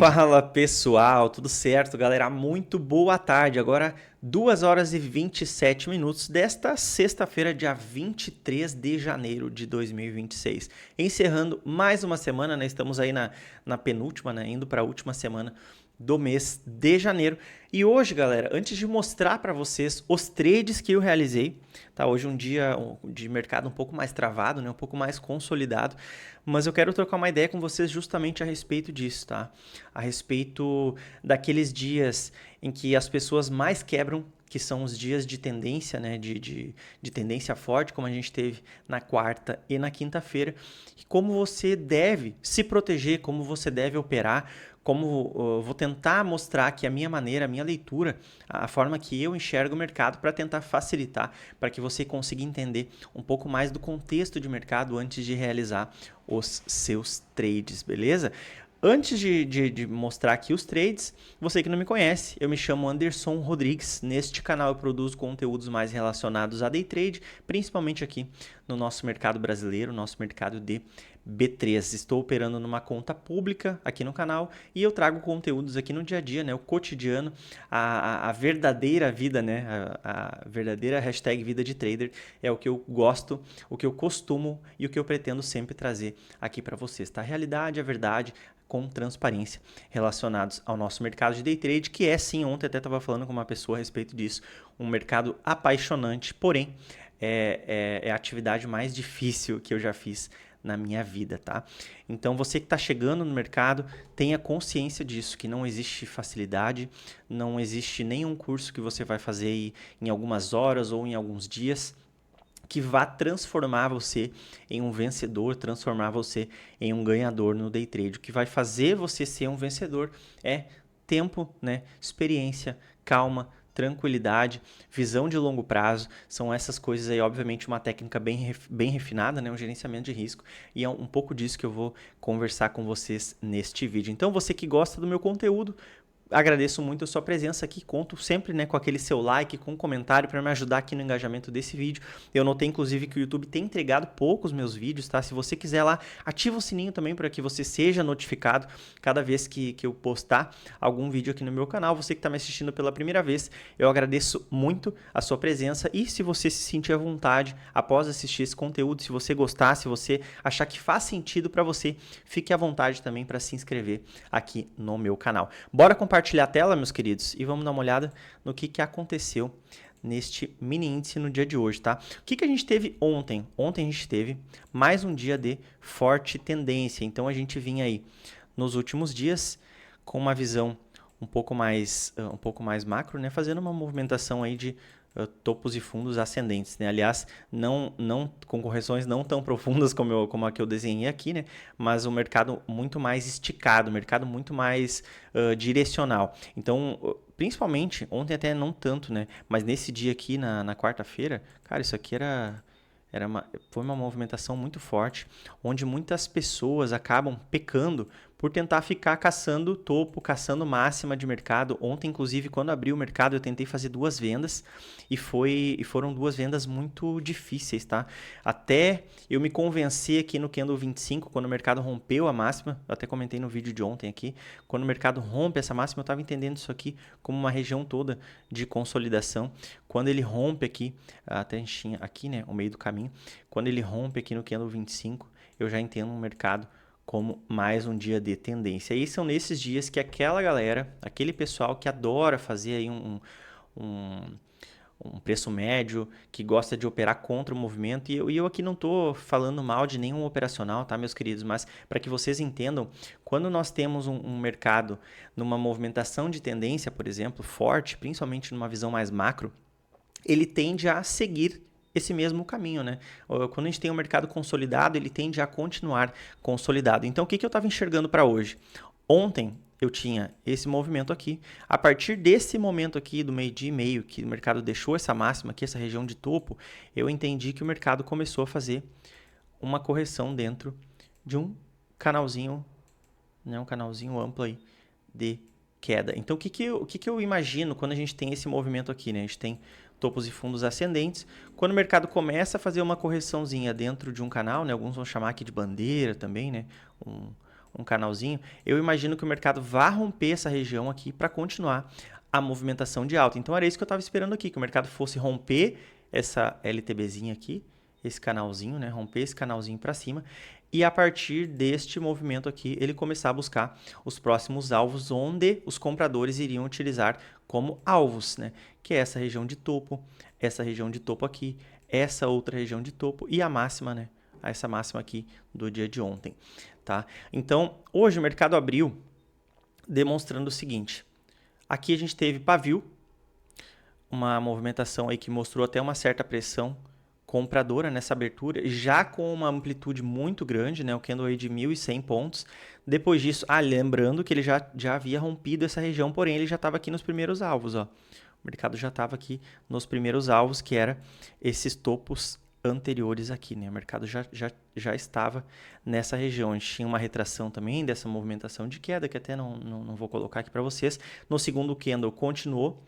Fala pessoal, tudo certo, galera? Muito boa tarde. Agora 2 horas e 27 minutos desta sexta-feira, dia 23 de janeiro de 2026. Encerrando mais uma semana, né? Estamos aí na penúltima, né? Indo para a última semana do mês de janeiro. E hoje, galera, antes de mostrar para vocês os trades que eu realizei, tá? Hoje é um dia de mercado um pouco mais travado, né? Um pouco mais consolidado, mas eu quero trocar uma ideia com vocês justamente a respeito disso, tá? A respeito daqueles dias em que as pessoas mais quebram, que são os dias de tendência, né, de tendência forte, como a gente teve na quarta e na quinta-feira, e como você deve se proteger, como você deve operar, como vou tentar mostrar aqui a minha maneira, a minha leitura, a forma que eu enxergo o mercado para tentar facilitar, para que você consiga entender um pouco mais do contexto de mercado antes de realizar os seus trades, beleza? Antes de mostrar aqui os trades, você que não me conhece, eu me chamo Anderson Rodrigues. Neste canal eu produzo conteúdos mais relacionados a day trade, principalmente aqui no nosso mercado brasileiro, nosso mercado de B3. Estou operando numa conta pública aqui no canal e eu trago conteúdos aqui no dia a dia, né? O cotidiano, a verdadeira vida, né? A verdadeira hashtag vida de trader é o que eu gosto, o que eu costumo e o que eu pretendo sempre trazer aqui para vocês, tá? A realidade, a verdade, com transparência relacionados ao nosso mercado de day trade, que é sim, ontem até estava falando com uma pessoa a respeito disso, um mercado apaixonante, porém é a atividade mais difícil que eu já fiz na minha vida, tá? Então você que está chegando no mercado, tenha consciência disso, que não existe facilidade, não existe nenhum curso que você vai fazer aí em algumas horas ou em alguns dias que vá transformar você em um vencedor, transformar você em um ganhador no day trade. O que vai fazer você ser um vencedor é tempo, né? Experiência, calma, tranquilidade, visão de longo prazo. São essas coisas aí, obviamente, uma técnica bem refinada, né? Um gerenciamento de risco. E é um pouco disso que eu vou conversar com vocês neste vídeo. Então, você que gosta do meu conteúdo, agradeço muito a sua presença aqui, conto sempre, né, com aquele seu like, com um comentário para me ajudar aqui no engajamento desse vídeo. Eu notei inclusive que o YouTube tem entregado poucos meus vídeos, tá? Se você quiser lá, ativa o sininho também para que você seja notificado cada vez que eu postar algum vídeo aqui no meu canal. Você que está me assistindo pela primeira vez, eu agradeço muito a sua presença e se você se sentir à vontade após assistir esse conteúdo, se você gostar, se você achar que faz sentido para você, fique à vontade também para se inscrever aqui no meu canal. Bora compartilhar a tela, meus queridos, e vamos dar uma olhada no que aconteceu neste mini índice no dia de hoje, tá? O que a gente teve ontem? Ontem a gente teve mais um dia de forte tendência, então a gente vinha aí nos últimos dias com uma visão um pouco mais macro, né? Fazendo uma movimentação aí de topos e fundos ascendentes, né? Aliás, não com correções não tão profundas como a que eu desenhei aqui, né? Mas um mercado muito mais esticado, um mercado muito mais direcional. Então, principalmente, ontem até não tanto, né? Mas nesse dia aqui, na quarta-feira, cara, isso aqui foi uma movimentação muito forte, onde muitas pessoas acabam pecando por tentar ficar caçando topo, caçando máxima de mercado. Ontem, inclusive, quando abriu o mercado, eu tentei fazer 2 vendas e foram 2 vendas muito difíceis, tá? Até eu me convencer aqui no Candle 25, quando o mercado rompeu a máxima, eu até comentei no vídeo de ontem aqui, quando o mercado rompe essa máxima, eu estava entendendo isso aqui como uma região toda de consolidação. Quando ele rompe aqui, até a gente tinha aqui, né, o meio do caminho, quando ele rompe aqui no Candle 25, eu já entendo o mercado como mais um dia de tendência. E são nesses dias que aquela galera, aquele pessoal que adora fazer aí um preço médio, que gosta de operar contra o movimento, e eu aqui não estou falando mal de nenhum operacional, tá, meus queridos, mas para que vocês entendam, quando nós temos um mercado numa movimentação de tendência, por exemplo, forte, principalmente numa visão mais macro, ele tende a seguir esse mesmo caminho, né? Quando a gente tem um mercado consolidado, ele tende a continuar consolidado. Então, o que eu estava enxergando para hoje? Ontem, eu tinha esse movimento aqui. A partir desse momento aqui, do meio-dia e meio, que o mercado deixou essa máxima aqui, essa região de topo, eu entendi que o mercado começou a fazer uma correção dentro de um canalzinho, né? Um canalzinho amplo aí de queda. Então, o que eu imagino quando a gente tem esse movimento aqui, né? A gente tem topos e fundos ascendentes. Quando o mercado começa a fazer uma correçãozinha dentro de um canal, né? Alguns vão chamar aqui de bandeira também, né? um canalzinho, eu imagino que o mercado vá romper essa região aqui para continuar a movimentação de alta. Então era isso que eu estava esperando aqui, que o mercado fosse romper essa LTBzinha aqui, esse canalzinho, né? Romper esse canalzinho para cima e a partir deste movimento aqui ele começar a buscar os próximos alvos onde os compradores iriam utilizar como alvos, né? Que é essa região de topo, essa região de topo aqui, essa outra região de topo e a máxima, né? Essa máxima aqui do dia de ontem, tá? Então, hoje o mercado abriu demonstrando o seguinte. Aqui a gente teve pavio, uma movimentação aí que mostrou até uma certa pressão compradora nessa abertura, já com uma amplitude muito grande, né? O candle aí de 1.100 pontos. Depois disso, lembrando que ele já havia rompido essa região, porém ele já estava aqui nos primeiros alvos, ó. O mercado já estava aqui nos primeiros alvos, que era esses topos anteriores aqui, né? O mercado já estava nessa região. A gente tinha uma retração também dessa movimentação de queda, que até não vou colocar aqui para vocês. No segundo candle continuou.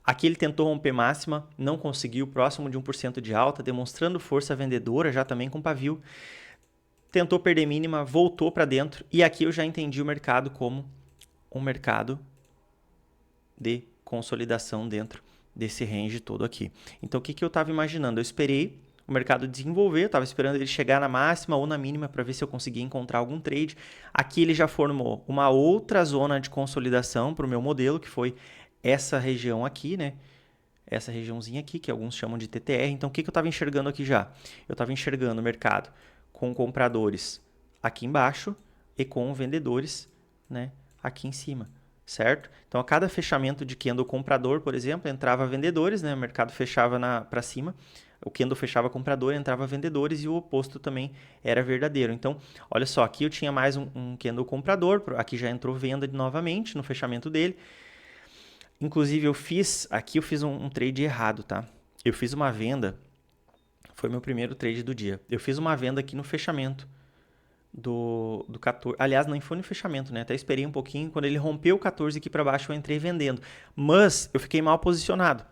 Aqui ele tentou romper máxima, não conseguiu, próximo de 1% de alta, demonstrando força vendedora, já também com pavio. Tentou perder mínima, voltou para dentro. E aqui eu já entendi o mercado como um mercado de consolidação dentro desse range todo aqui. Então o que eu estava imaginando? Eu esperei o mercado desenvolver, eu estava esperando ele chegar na máxima ou na mínima para ver se eu conseguia encontrar algum trade. Aqui ele já formou uma outra zona de consolidação para o meu modelo, que foi essa região aqui, né? Essa regiãozinha aqui, que alguns chamam de TTR. Então, o que eu estava enxergando aqui já? Eu estava enxergando o mercado com compradores aqui embaixo e com vendedores, né, aqui em cima, certo? Então, a cada fechamento de candle comprador, por exemplo, entrava vendedores, né? O mercado fechava para cima, o candle fechava comprador, entrava vendedores e o oposto também era verdadeiro. Então, olha só, aqui eu tinha mais um candle comprador, aqui já entrou venda novamente no fechamento dele. Inclusive, eu fiz um trade errado, tá? Eu fiz uma venda, foi meu primeiro trade do dia. Eu fiz uma venda aqui no fechamento do 14. Aliás, não foi no fechamento, né? Até esperei um pouquinho. Quando ele rompeu o 14 aqui para baixo, eu entrei vendendo. Mas eu fiquei mal posicionado,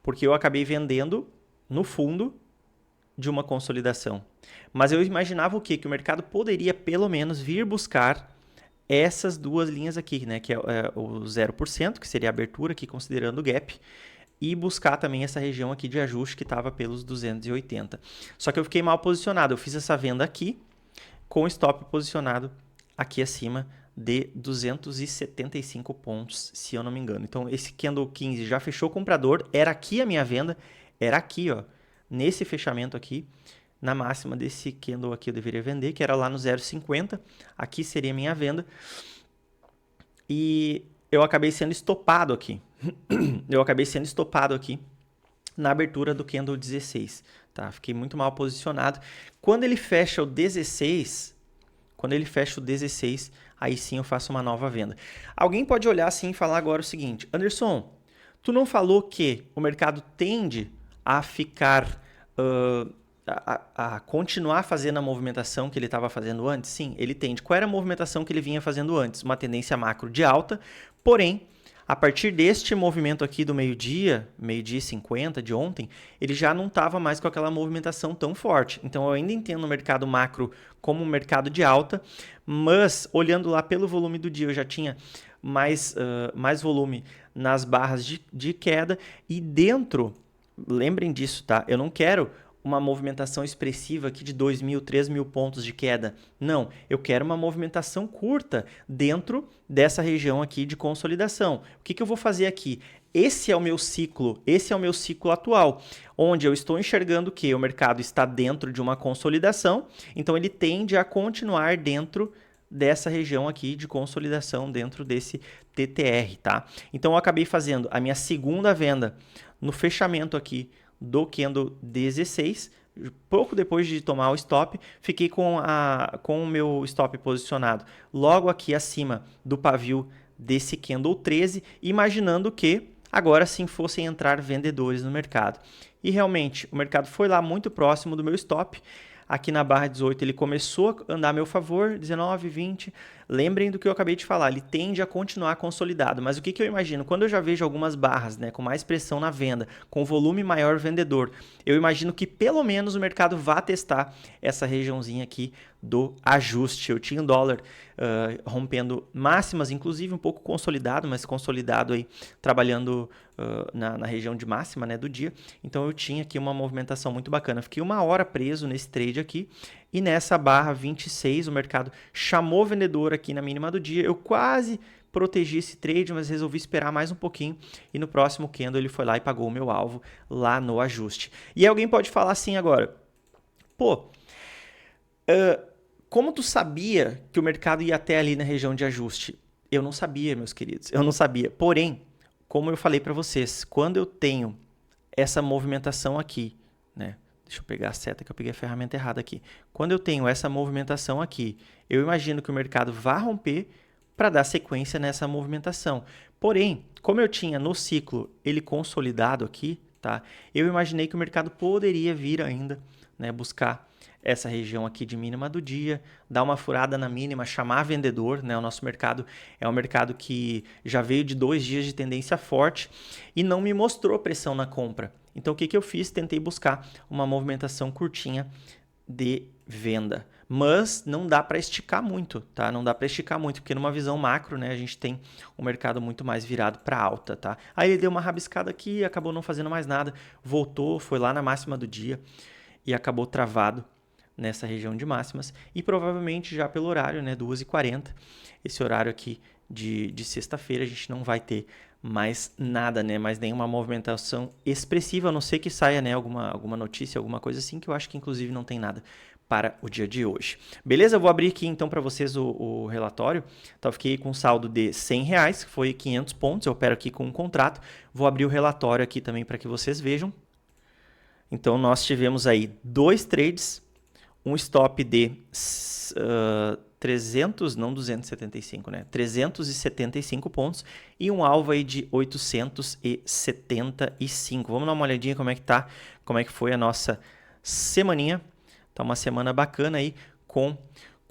porque eu acabei vendendo no fundo de uma consolidação. Mas eu imaginava o quê? Que o mercado poderia, pelo menos, vir buscar essas duas linhas aqui, né, que é o 0%, que seria a abertura aqui considerando o gap, e buscar também essa região aqui de ajuste que estava pelos 280. Só que eu fiquei mal posicionado, eu fiz essa venda aqui com stop posicionado aqui acima de 275 pontos, se eu não me engano. Então esse candle 15 já fechou comprador, era aqui a minha venda, era aqui, ó, nesse fechamento aqui. Na máxima desse candle aqui eu deveria vender, que era lá no 0,50. Aqui seria minha venda. E eu acabei sendo estopado aqui. Na abertura do candle 16. Tá? Fiquei muito mal posicionado. Quando ele fecha o 16, aí sim eu faço uma nova venda. Alguém pode olhar assim e falar agora o seguinte: Anderson, tu não falou que o mercado tende a ficar... A continuar fazendo a movimentação que ele estava fazendo antes? Sim, ele tende. Qual era a movimentação que ele vinha fazendo antes? Uma tendência macro de alta, porém, a partir deste movimento aqui do meio-dia 50 de ontem, ele já não estava mais com aquela movimentação tão forte. Então, eu ainda entendo o mercado macro como um mercado de alta, mas olhando lá pelo volume do dia, eu já tinha mais volume nas barras de queda e dentro, lembrem disso, tá? Eu não quero uma movimentação expressiva aqui de 2.000, 3.000 pontos de queda. Não, eu quero uma movimentação curta dentro dessa região aqui de consolidação. O que eu vou fazer aqui? Esse é o meu ciclo atual, onde eu estou enxergando que o mercado está dentro de uma consolidação, então ele tende a continuar dentro dessa região aqui de consolidação, dentro desse TTR, tá? Então eu acabei fazendo a minha segunda venda no fechamento aqui do candle 16, pouco depois de tomar o stop, fiquei com o meu stop posicionado logo aqui acima do pavio desse candle 13, imaginando que agora sim fossem entrar vendedores no mercado. E realmente, o mercado foi lá muito próximo do meu stop. Aqui na barra 18 ele começou a andar a meu favor, 19, 20. Lembrem do que eu acabei de falar, ele tende a continuar consolidado. Mas o que eu imagino? Quando eu já vejo algumas barras, né, com mais pressão na venda, com volume maior vendedor, eu imagino que pelo menos o mercado vá testar essa regiãozinha aqui do ajuste. Eu tinha o dólar rompendo máximas, inclusive um pouco consolidado, mas consolidado aí trabalhando na região de máxima, né, do dia. Então eu tinha aqui uma movimentação muito bacana. Fiquei 1 hora preso nesse trade aqui e nessa barra 26 o mercado chamou vendedor aqui na mínima do dia. Eu quase protegi esse trade, mas resolvi esperar mais um pouquinho e no próximo candle ele foi lá e pagou o meu alvo lá no ajuste. E alguém pode falar assim agora, pô, como tu sabia que o mercado ia até ali na região de ajuste? Eu não sabia, meus queridos, eu não sabia. Porém, como eu falei para vocês, quando eu tenho essa movimentação aqui, né? Deixa eu pegar a seta que eu peguei a ferramenta errada aqui. Quando eu tenho essa movimentação aqui, eu imagino que o mercado vá romper para dar sequência nessa movimentação. Porém, como eu tinha no ciclo ele consolidado aqui, tá? Eu imaginei que o mercado poderia vir ainda, né, buscar essa região aqui de mínima do dia, dar uma furada na mínima, chamar vendedor, né? O nosso mercado é um mercado que já veio de 2 dias de tendência forte e não me mostrou pressão na compra. Então, o que eu fiz? Tentei buscar uma movimentação curtinha de venda. Mas não dá para esticar muito, tá? Não dá para esticar muito, porque numa visão macro, né, a gente tem um mercado muito mais virado para alta, tá? Aí ele deu uma rabiscada aqui, acabou não fazendo mais nada, voltou, foi lá na máxima do dia e acabou travado nessa região de máximas e provavelmente já pelo horário, né, 2h40, esse horário aqui de sexta-feira, a gente não vai ter mais nada, né, mais nenhuma movimentação expressiva, a não ser que saia, né, alguma notícia, alguma coisa assim, que eu acho que inclusive não tem nada para o dia de hoje. Beleza? Eu vou abrir aqui então para vocês o relatório. Então eu fiquei com um saldo de R$100, que foi 500 pontos, eu opero aqui com um contrato. Vou abrir o relatório aqui também para que vocês vejam. Então nós tivemos aí 2 trades, um stop de 300, não 275, né? 375 pontos e um alvo aí de 875. Vamos dar uma olhadinha como é que foi a nossa semaninha. Tá uma semana bacana aí com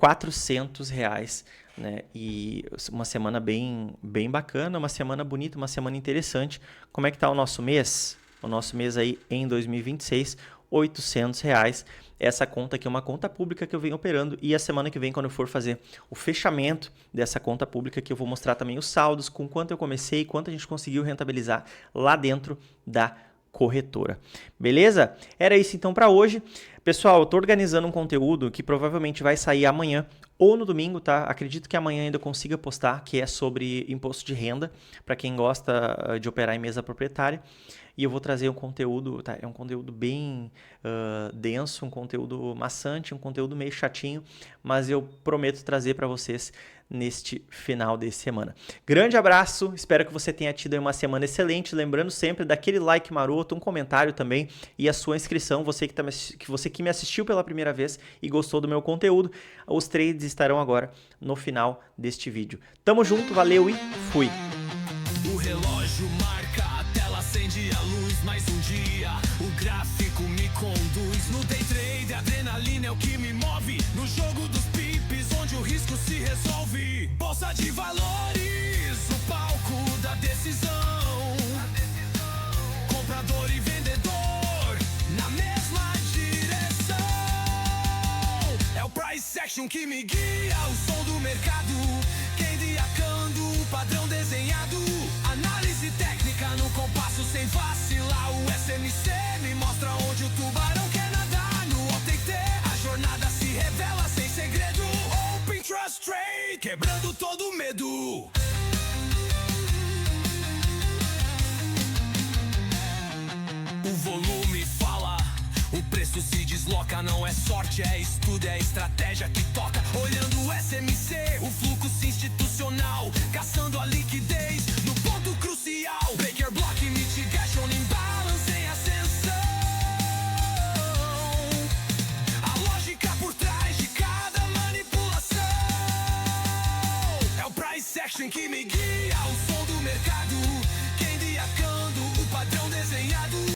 R$400, né? E uma semana bem bacana, uma semana bonita, uma semana interessante. Como é que tá o nosso mês? O nosso mês aí em 2026, R$800. Essa conta aqui é uma conta pública que eu venho operando e a semana que vem, quando eu for fazer o fechamento dessa conta pública, que eu vou mostrar também os saldos, com quanto eu comecei, quanto a gente conseguiu rentabilizar lá dentro da corretora. Beleza? Era isso então para hoje. Pessoal, eu estou organizando um conteúdo que provavelmente vai sair amanhã ou no domingo, tá? Acredito que amanhã ainda consiga postar, que é sobre imposto de renda, para quem gosta de operar em mesa proprietária. E eu vou trazer um conteúdo, tá? É um conteúdo bem denso, um conteúdo maçante, um conteúdo meio chatinho, mas eu prometo trazer para vocês neste final de semana. Grande abraço, espero que você tenha tido aí uma semana excelente, lembrando sempre daquele like maroto, um comentário também e a sua inscrição, você que me assistiu pela primeira vez e gostou do meu conteúdo, os trades estarão agora no final deste vídeo. Tamo junto, valeu e fui! O relógio marca, a tela acende a luz, mais um dia, o gráfico me conduz. No day trade, a adrenalina é o que me move, no jogo dos pips, onde o risco se resolve. Bolsa de valores, o palco da decisão, comprador e vendedor, na mesma direção. É o price action que me guia, o som do mercado, o padrão desenhado, análise técnica no compasso sem vacilar. O SMC me mostra onde o tubarão quer nadar. No OTT a jornada se revela sem segredo. Open Trust Trade, quebrando todo medo. O volume fala, o preço se desloca. Não é sorte, é estudo, é estratégia que toca. Olhando o SMC, o fluxo institucional, caçando a liquidez no ponto crucial. Breaker Block, Mitigation, Imbalance em ascensão. A lógica por trás de cada manipulação é o price action que me guia.